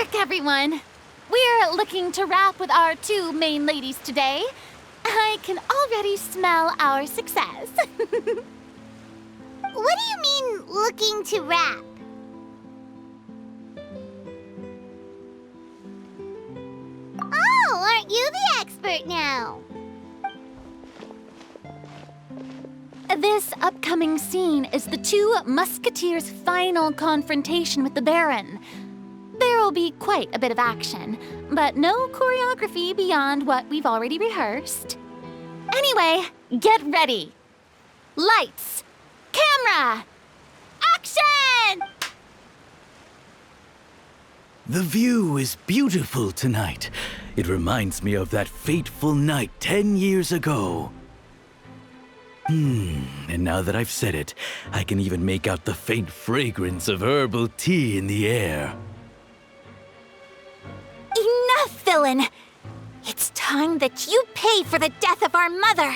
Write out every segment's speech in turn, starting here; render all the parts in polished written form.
work, everyone! We're looking to wrap with our two main ladies today. I can already smell our success. What do you mean, looking to wrap? Oh, aren't you the expert now? This upcoming scene is the two musketeers' final confrontation with the Baron. There will be quite a bit of action, but no choreography beyond what we've already rehearsed. Anyway, get ready. Lights, camera, action! The view is beautiful tonight. It reminds me of that fateful night 10 years ago. And now that I've said it, I can even make out the faint fragrance of herbal tea in the air. Enough, villain! It's time that you pay for the death of our mother!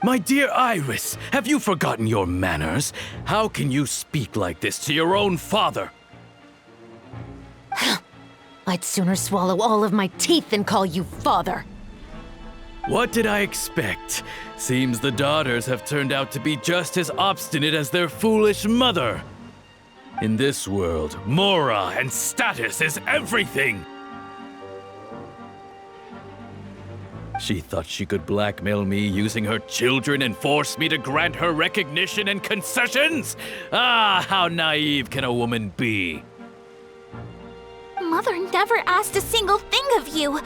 My dear Iris, have you forgotten your manners? How can you speak like this to your own father? I'd sooner swallow all of my teeth than call you father. What did I expect? Seems the daughters have turned out to be just as obstinate as their foolish mother. In this world, mora and status is everything! She thought she could blackmail me using her children and force me to grant her recognition and concessions? Ah, how naive can a woman be? Mother never asked a single thing of you.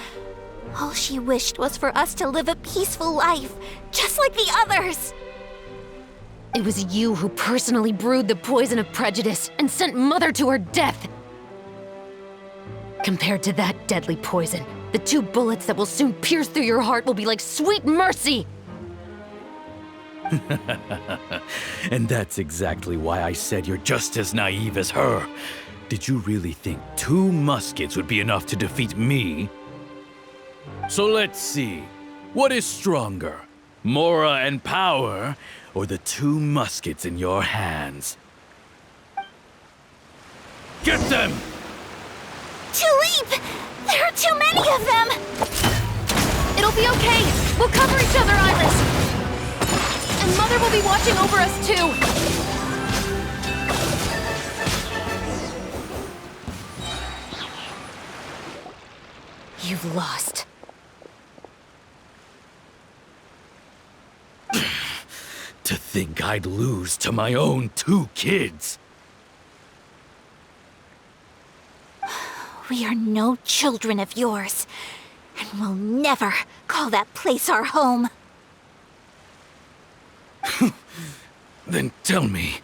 All she wished was for us to live a peaceful life, just like the others. It was you who personally brewed the poison of prejudice and sent Mother to her death. Compared to that deadly poison, the 2 bullets that will soon pierce through your heart will be like sweet mercy! And that's exactly why I said you're just as naive as her. Did you really think 2 muskets would be enough to defeat me? So let's see. What is stronger? Mora and power, or the 2 muskets in your hands? Get them! Tulip! There are too many of them! It'll be okay. We'll cover each other, Iris. And Mother will be watching over us, too. You've lost. To think I'd lose to my own 2 kids. We are no children of yours, and we'll never call that place our home. Then tell me,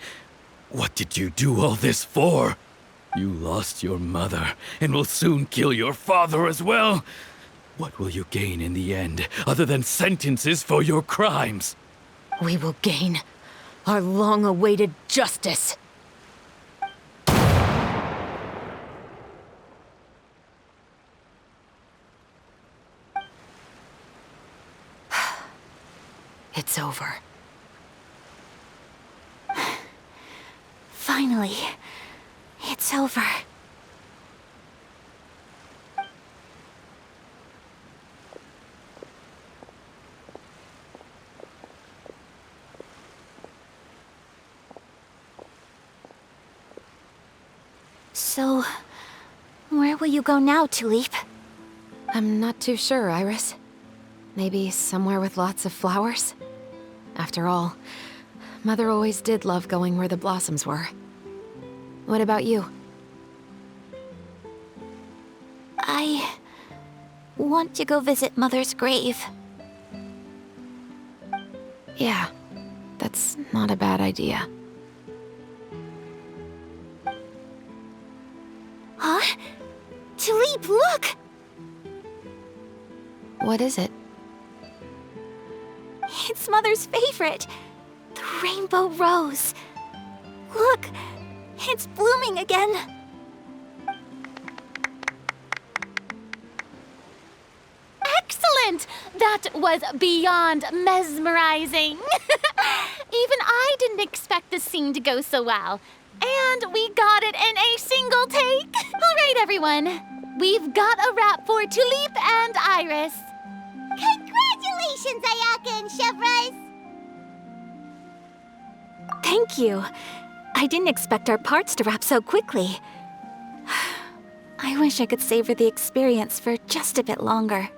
what did you do all this for? You lost your mother, and will soon kill your father as well. What will you gain in the end, other than sentences for your crimes? We will gain our long-awaited justice. It's over. Finally, it's over. So, where will you go now, Tulip? I'm not too sure, Iris. Maybe somewhere with lots of flowers? After all, Mother always did love going where the blossoms were. What about you? I want to go visit Mother's grave. Yeah, that's not a bad idea. Huh? Tulip, look! What is it? It's Mother's favorite. The rainbow rose. Look, it's blooming again. Excellent! That was beyond mesmerizing. Even I didn't expect the scene to go so well. And we got it in a single take! All right, everyone. We've got a wrap for Tulip and Iris. Congratulations, Ayaka and Chevreuse! Thank you. I didn't expect our parts to wrap so quickly. I wish I could savor the experience for just a bit longer.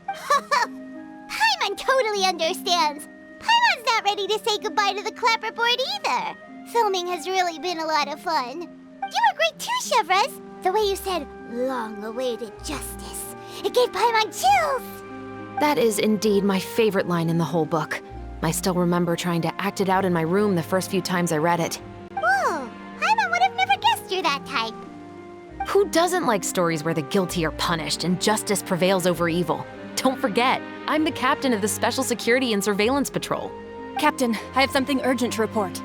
Paimon totally understands. Paimon's not ready to say goodbye to the clapperboard either. Filming has really been a lot of fun. You were great too, Chevreuse. The way you said, long-awaited justice. It gave Paimon chills. That is indeed my favorite line in the whole book. I still remember trying to act it out in my room the first few times I read it. Whoa, Paimon would have never guessed you're that type. Who doesn't like stories where the guilty are punished and justice prevails over evil? Don't forget, I'm the captain of the Special Security and Surveillance Patrol. Captain, I have something urgent to report.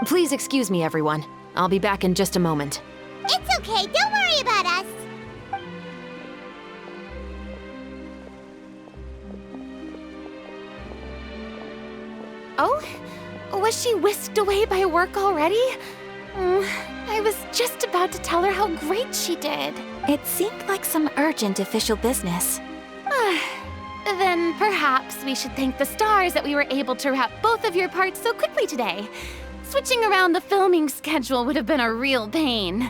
Please excuse me, everyone. I'll be back in just a moment. It's okay, don't worry about us. Oh? Was she whisked away by work already? I was just about to tell her how great she did. It seemed like some urgent official business. Then perhaps we should thank the stars that we were able to wrap both of your parts so quickly today. Switching around the filming schedule would have been a real pain.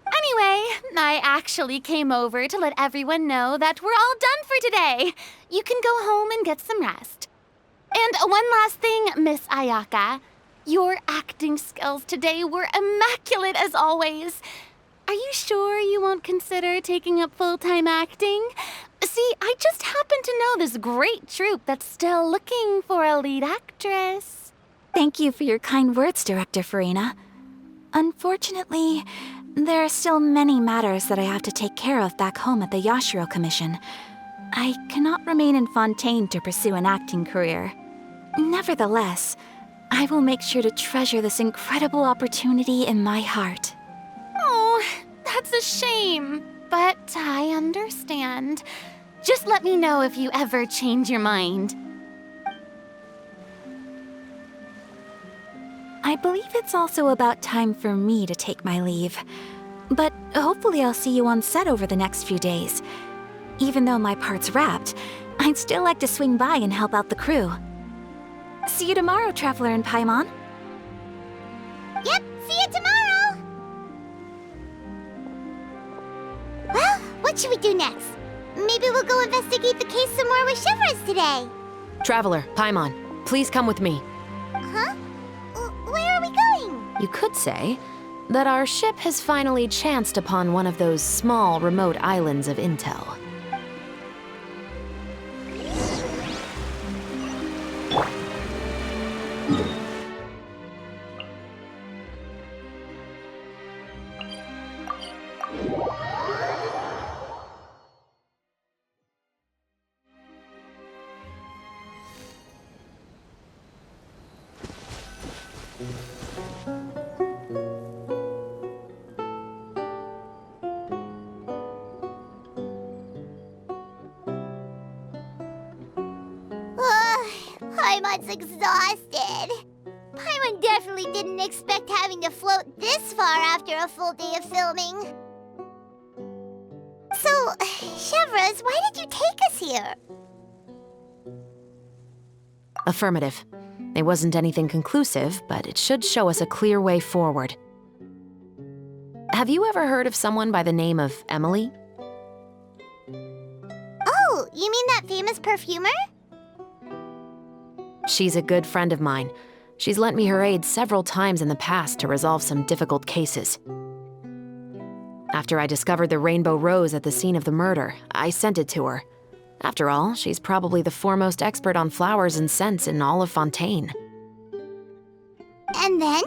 Anyway, I actually came over to let everyone know that we're all done for today. You can go home and get some rest. And one last thing, Miss Ayaka. Your acting skills today were immaculate as always. Are you sure you won't consider taking up full-time acting? See, I just happen to know this great troupe that's still looking for a lead actress. Thank you for your kind words, Director Furina. Unfortunately, there are still many matters that I have to take care of back home at the Yashiro Commission. I cannot remain in Fontaine to pursue an acting career. Nevertheless, I will make sure to treasure this incredible opportunity in my heart. Oh, that's a shame. But I understand. Just let me know if you ever change your mind. I believe it's also about time for me to take my leave. But hopefully I'll see you on set over the next few days. Even though my part's wrapped, I'd still like to swing by and help out the crew. See you tomorrow, Traveler and Paimon. Yep, see you tomorrow! Well, what should we do next? Maybe we'll go investigate the case some more with Chevreuse today. Traveler, Paimon, please come with me. Huh? Where are we going? You could say that our ship has finally chanced upon one of those small, remote islands of intel. Paimon's exhausted. Paimon definitely didn't expect having to float this far after a full day of filming. So, Chevreuse, why did you take us here? Affirmative. It wasn't anything conclusive, but it should show us a clear way forward. Have you ever heard of someone by the name of Emily? Oh, you mean that famous perfumer? She's a good friend of mine. She's lent me her aid several times in the past to resolve some difficult cases. After I discovered the rainbow rose at the scene of the murder, I sent it to her. After all, she's probably the foremost expert on flowers and scents in all of Fontaine. And then?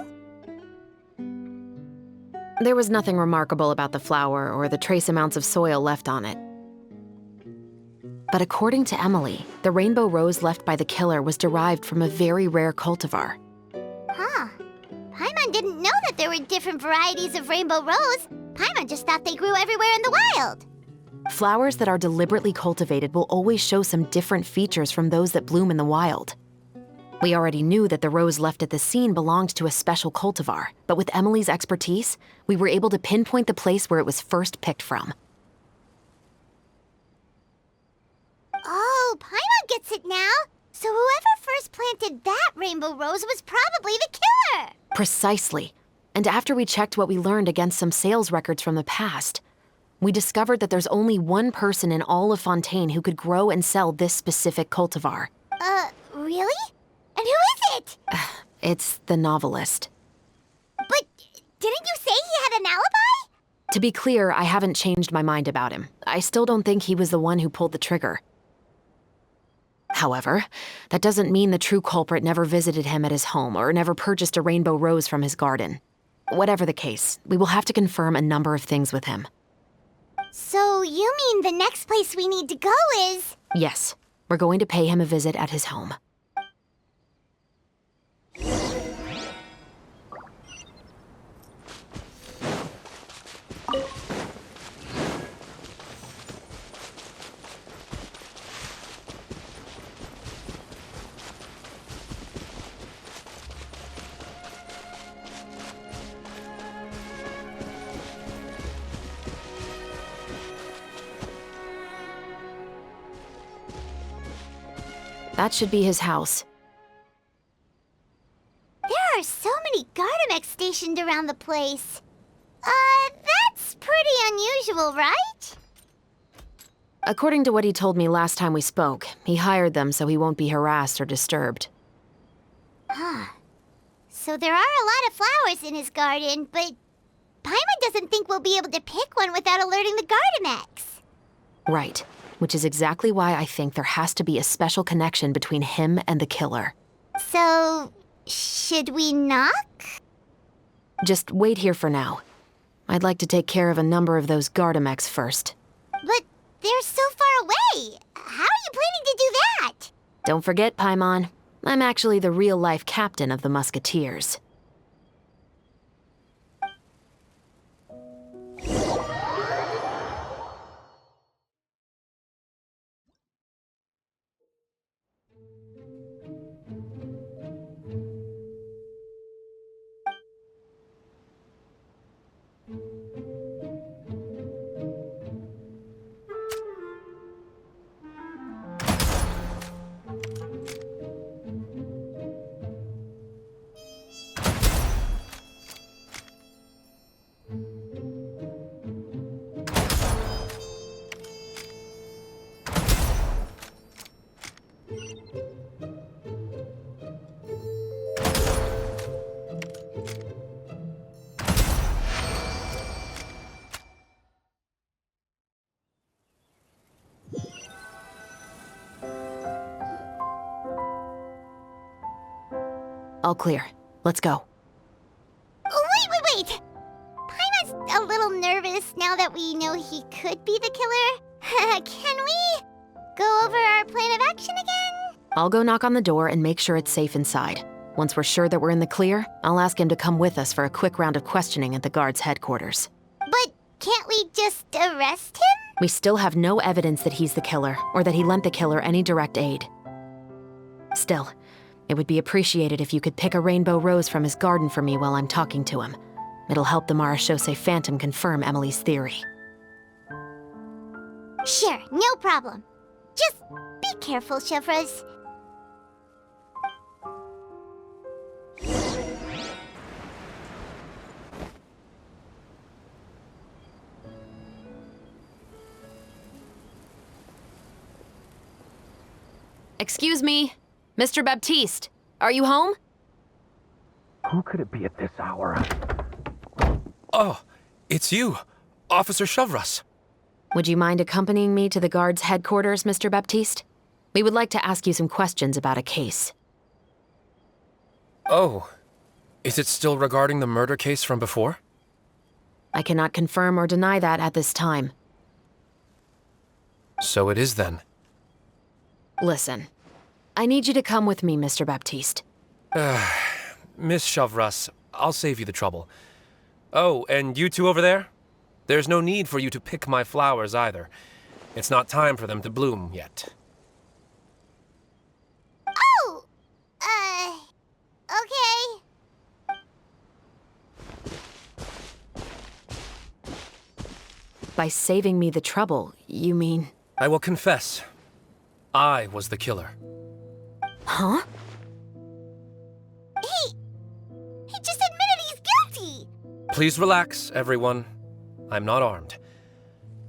There was nothing remarkable about the flower or the trace amounts of soil left on it. But according to Emily, the rainbow rose left by the killer was derived from a very rare cultivar. Huh. Paimon didn't know that there were different varieties of rainbow rose. Paimon just thought they grew everywhere in the wild. Flowers that are deliberately cultivated will always show some different features from those that bloom in the wild. We already knew that the rose left at the scene belonged to a special cultivar, but with Emily's expertise, we were able to pinpoint the place where it was first picked from. Oh, Paimon gets it now. So whoever first planted that rainbow rose was probably the killer. Precisely. And after we checked what we learned against some sales records from the past, we discovered that there's only one person in all of Fontaine who could grow and sell this specific cultivar. Really? And who is it? It's the novelist. But didn't you say he had an alibi? To be clear, I haven't changed my mind about him. I still don't think he was the one who pulled the trigger. However, that doesn't mean the true culprit never visited him at his home or never purchased a rainbow rose from his garden. Whatever the case, we will have to confirm a number of things with him. So you mean the next place we need to go is... Yes, we're going to pay him a visit at his home. That should be his house. There are so many Gardamex stationed around the place. That's pretty unusual, right? According to what he told me last time we spoke, he hired them so he won't be harassed or disturbed. So there are a lot of flowers in his garden, but Paimon doesn't think we'll be able to pick one without alerting the Gardamex. Right, which is exactly why I think there has to be a special connection between him and the killer. So, should we knock? Just wait here for now. I'd like to take care of a number of those Gardamex first. But they're so far away. How are you planning to do that? Don't forget, Paimon, I'm actually the real-life captain of the Musketeers. All clear. Let's go. Wait! Paimon's a little nervous now that we know he could be the killer. Can we go over our plan of action again? I'll go knock on the door and make sure it's safe inside. Once we're sure that we're in the clear, I'll ask him to come with us for a quick round of questioning at the guard's headquarters. But can't we just arrest him? We still have no evidence that he's the killer, or that he lent the killer any direct aid. Still, it would be appreciated if you could pick a rainbow rose from his garden for me while I'm talking to him. It'll help the Marechaussee Phantom confirm Emily's theory. Sure, no problem. Just be careful, chevreuse. Excuse me, Mr. Baptiste, are you home? Who could it be at this hour? Oh, it's you, Officer chevreuse. Would you mind accompanying me to the guard's headquarters, Mr. Baptiste? We would like to ask you some questions about a case. Oh, is it still regarding the murder case from before? I cannot confirm or deny that at this time. So it is then. Listen, I need you to come with me, Mr. Baptiste. Miss chevreuse, I'll save you the trouble. Oh, and you two over there? There's no need for you to pick my flowers either. It's not time for them to bloom yet. Oh! By saving me the trouble, you mean... I will confess. I was the killer. Huh? He just admitted he's guilty! Please relax, everyone. I'm not armed.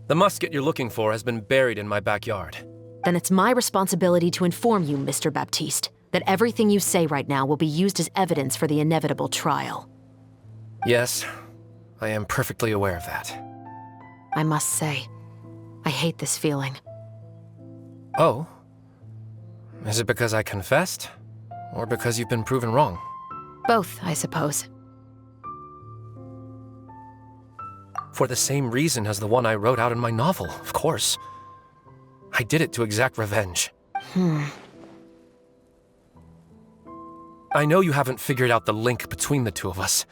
The musket you're looking for has been buried in my backyard. Then it's my responsibility to inform you, Mr. Baptiste, that everything you say right now will be used as evidence for the inevitable trial. Yes, I am perfectly aware of that. I must say, I hate this feeling. Oh? Is it because I confessed? Or because you've been proven wrong? Both, I suppose. For the same reason as the one I wrote out in my novel, of course. I did it to exact revenge. I know you haven't figured out the link between the two of us.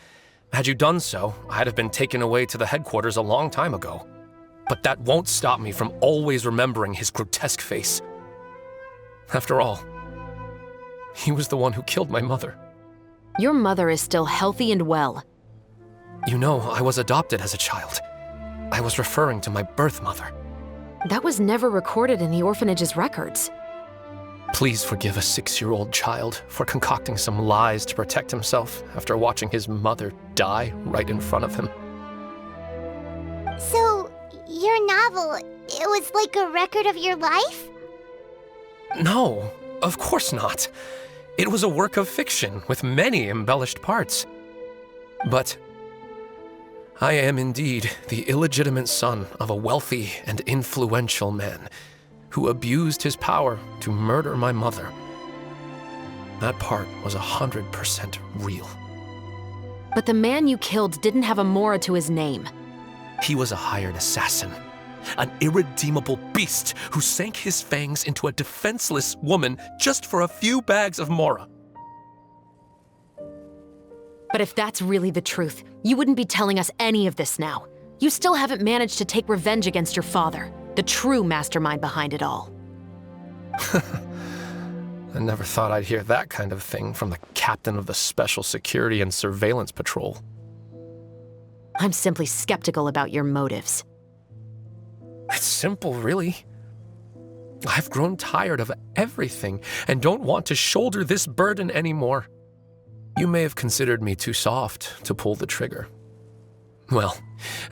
Had you done so, I'd have been taken away to the headquarters a long time ago. But that won't stop me from always remembering his grotesque face. After all, he was the one who killed my mother. Your mother is still healthy and well. You know, I was adopted as a child. I was referring to my birth mother. That was never recorded in the orphanage's records. Please forgive a 6-year-old child for concocting some lies to protect himself after watching his mother die right in front of him. So, your novel, it was like a record of your life? No, of course not. It was a work of fiction with many embellished parts. But I am indeed the illegitimate son of a wealthy and influential man who abused his power to murder my mother. That part was 100% real. But the man you killed didn't have a mora to his name. He was a hired assassin, an irredeemable beast who sank his fangs into a defenseless woman just for a few bags of mora. But if that's really the truth, you wouldn't be telling us any of this now. You still haven't managed to take revenge against your father, the true mastermind behind it all. I never thought I'd hear that kind of thing from the captain of the Special Security and Surveillance Patrol. I'm simply skeptical about your motives. It's simple, really. I've grown tired of everything and don't want to shoulder this burden anymore. You may have considered me too soft to pull the trigger. Well,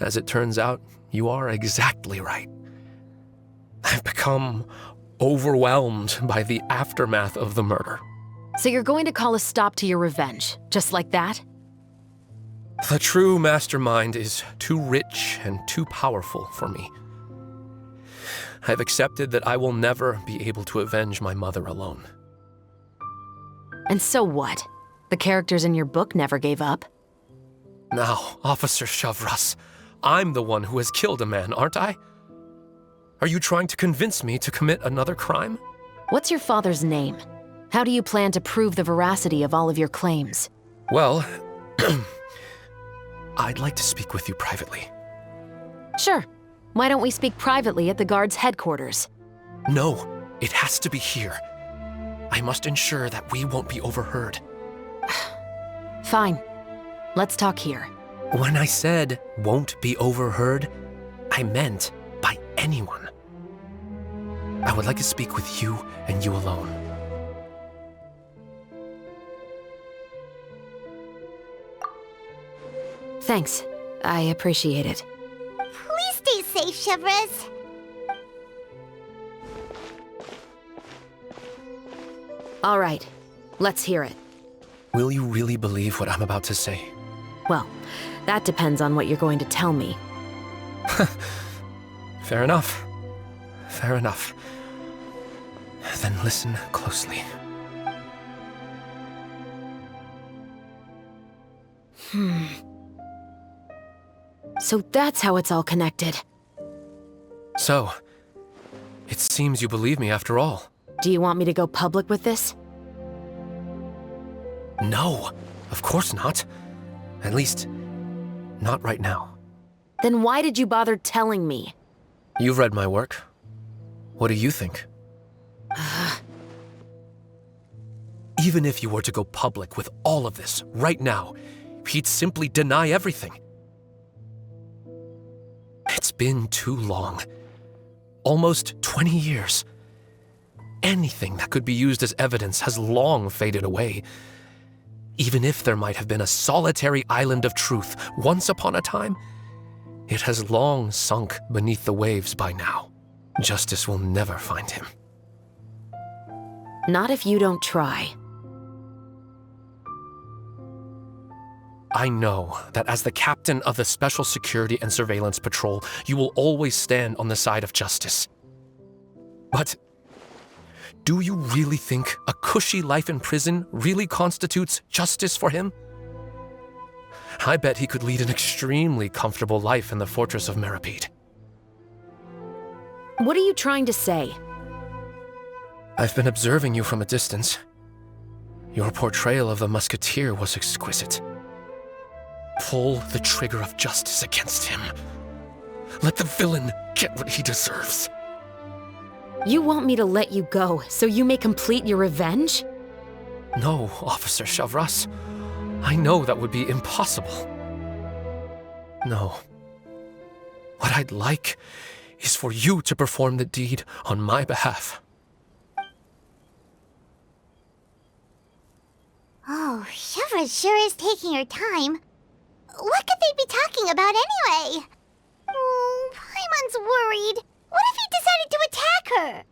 as it turns out, you are exactly right. I've become overwhelmed by the aftermath of the murder. So you're going to call a stop to your revenge, just like that? The true mastermind is too rich and too powerful for me. I've accepted that I will never be able to avenge my mother alone. And so what? The characters in your book never gave up? Now, Officer chevreuse, I'm the one who has killed a man, aren't I? Are you trying to convince me to commit another crime? What's your father's name? How do you plan to prove the veracity of all of your claims? Well, I'd like to speak with you privately. Sure. Why don't we speak privately at the guard's headquarters? No, it has to be here. I must ensure that we won't be overheard. Fine. Let's talk here. When I said won't be overheard, I meant by anyone. I would like to speak with you and you alone. Thanks. I appreciate it. Please stay safe, chevreuse. All right. Let's hear it. Will you really believe what I'm about to say? Well, that depends on what you're going to tell me. Fair enough. Fair enough. Then listen closely. So that's how it's all connected. So, it seems you believe me after all. Do you want me to go public with this? No, of course not. At least, not right now. Then why did you bother telling me? You've read my work. What do you think? Even if you were to go public with all of this right now, he'd simply deny everything. It's been too long. Almost 20 years. Anything that could be used as evidence has long faded away. Even if there might have been a solitary island of truth once upon a time, it has long sunk beneath the waves by now. Justice will never find him. Not if you don't try. I know that as the captain of the Special Security and Surveillance Patrol, you will always stand on the side of justice. But do you really think a cushy life in prison really constitutes justice for him? I bet he could lead an extremely comfortable life in the fortress of Meripede. What are you trying to say? I've been observing you from a distance. Your portrayal of the musketeer was exquisite. Pull the trigger of justice against him. Let the villain get what he deserves. You want me to let you go so you may complete your revenge? No, Officer Chevreuse. I know that would be impossible. No. What I'd like is for you to perform the deed on my behalf. Oh, chevreuse sure is taking her time. What could they be talking about anyway? Oh, Paimon's worried. What if he decided to attack her?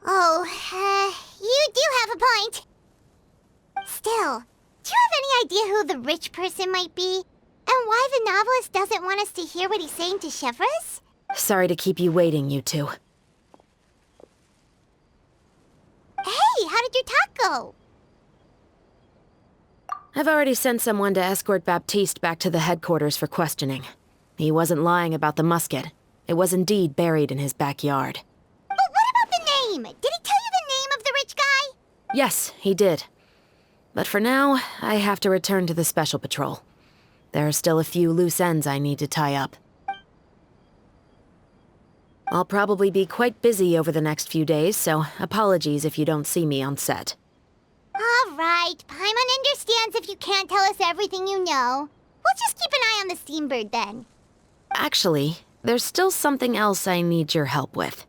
Oh, you do have a point. Still, do you have any idea who the rich person might be? And why the novelist doesn't want us to hear what he's saying to Chevreuse? Sorry to keep you waiting, you two. Hey, how did your talk go? I've already sent someone to escort Baptiste back to the headquarters for questioning. He wasn't lying about the musket. It was indeed buried in his backyard. But what about the name? Did he tell you the name of the rich guy? Yes, he did. But for now, I have to return to the Special Patrol. There are still a few loose ends I need to tie up. I'll probably be quite busy over the next few days, so apologies if you don't see me on set. All right, Paimon understands if you can't tell us everything you know. We'll just keep an eye on the Steambird then. Actually, there's still something else I need your help with.